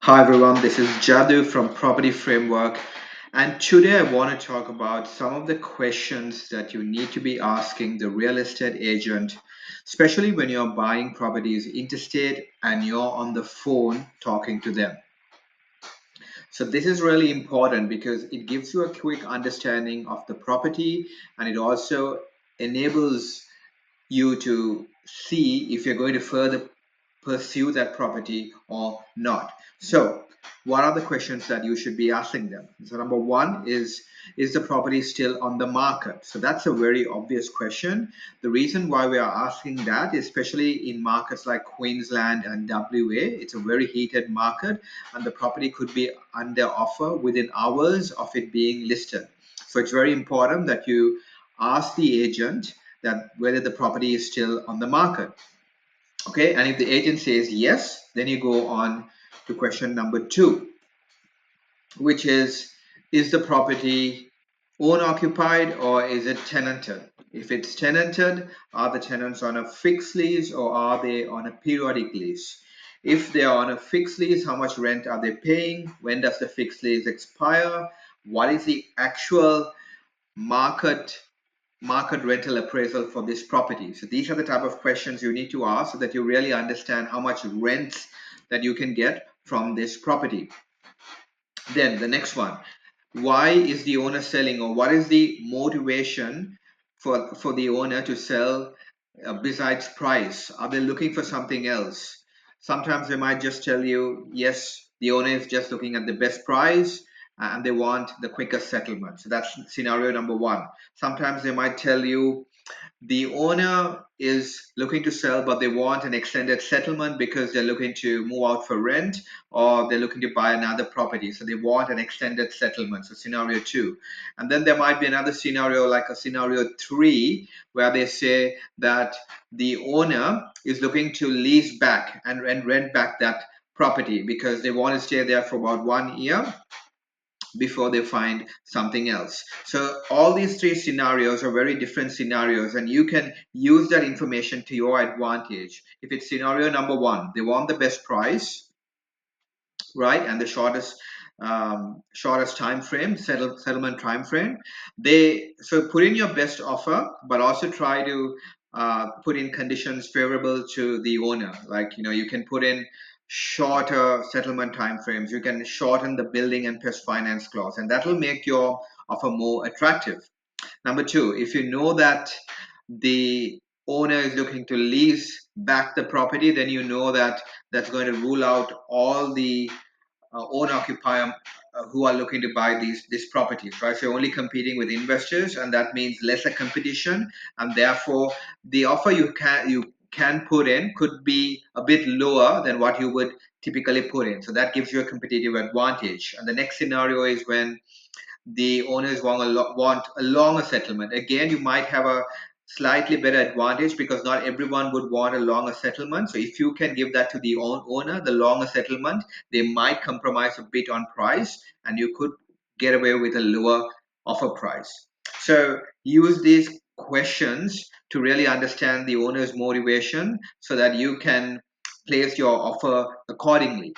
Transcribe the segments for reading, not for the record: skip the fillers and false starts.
Hi everyone, this is Jathu from Property Framework, and today I want to talk about some of the questions that you need to be asking the real estate agent, especially when you're buying properties interstate and you're on the phone talking to them. So, this is really important because it gives you a quick understanding of the property and it also enables you to see if you're going to further pursue that property or not. So, what are the questions that you should be asking them? So, number one is the property still on the market? So, that's a very obvious question. The reason why we are asking that, especially in markets like Queensland and WA, it's a very heated market, and the property could be under offer within hours of it being listed. So, it's very important that you ask the agent that whether the property is still on the market. Okay, and if the agent says yes, then you go on to question number two, which is the property owner occupied or is it tenanted? If it's tenanted, are the tenants on a fixed lease or are they on a periodic lease? If they are on a fixed lease, how much rent are they paying? When does the fixed lease expire? What is the actual market market rental appraisal for this property? So these are the type of questions you need to ask so that you really understand how much rent that you can get from this property. Then the next one, why is the owner selling, or what is the motivation for the owner to sell besides price? Are they looking for something else? Sometimes they might just tell you, yes, the owner is just looking at the best price and they want the quickest settlement. So that's scenario number one. Sometimes they might tell you the owner is looking to sell, but they want an extended settlement because they're looking to move out for rent or they're looking to buy another property. So they want an extended settlement. So, scenario two. And then there might be another scenario, like a scenario three, where they say that the owner is looking to lease back and rent back that property because they want to stay there for about 1 year before they find something else. So all these three scenarios are very different scenarios, and you can use that information to your advantage. If it's scenario number one, they want the best price, right, and the shortest time frame, settlement time frame. They so put in your best offer, but also try to put in conditions favorable to the owner. Like, you can put in shorter settlement time frames. You can shorten the building and pest finance clause, and that will make your offer more attractive. Number two, if you know that the owner is looking to lease back the property, then you know that that's going to rule out all the owner occupier who are looking to buy these properties, right? So you're only competing with investors, and that means lesser competition, and therefore the offer you can put in could be a bit lower than what you would typically put in. So that gives you a competitive advantage. And the next scenario is when the owners want a longer settlement. Again, you might have a slightly better advantage because not everyone would want a longer settlement. So if you can give that to the owner, the longer settlement, they might compromise a bit on price and you could get away with a lower offer price. So use these questions to really understand the owner's motivation so that you can place your offer accordingly.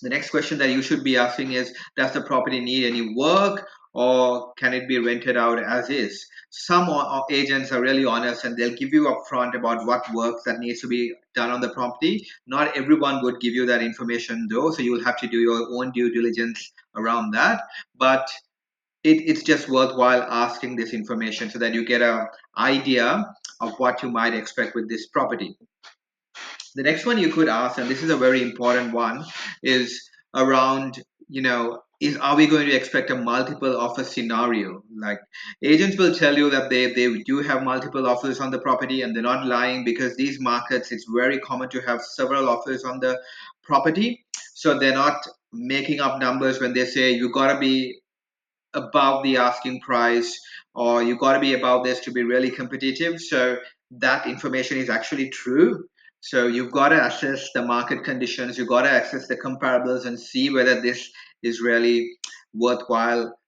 The next question that you should be asking is, does the property need any work or can it be rented out as is? Some agents are really honest and they'll give you upfront about what work that needs to be done on the property. Not everyone would give you that information though, so you'll have to do your own due diligence around that. But it's just worthwhile asking this information so that you get an idea of what you might expect with this property. The next one you could ask, and this is a very important one, is around, is are we going to expect a multiple offer scenario? Like, agents will tell you that they do have multiple offers on the property and they're not lying, because these markets, it's very common to have several offers on the property. So they're not making up numbers when they say you got to be above the asking price or you got to be above this to be really competitive. So that information is actually true. So you've got to assess the market conditions, you've got to access the comparables and see whether this is really worthwhile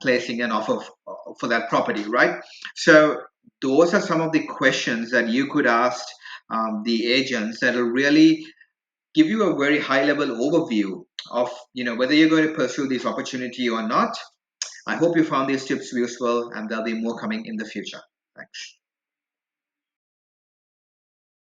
placing an offer for that property, right? So those are some of the questions that you could ask the agents that will really give you a very high level overview of whether you're going to pursue this opportunity or not. I hope you found these tips useful, and there'll be more coming in the future. Thanks.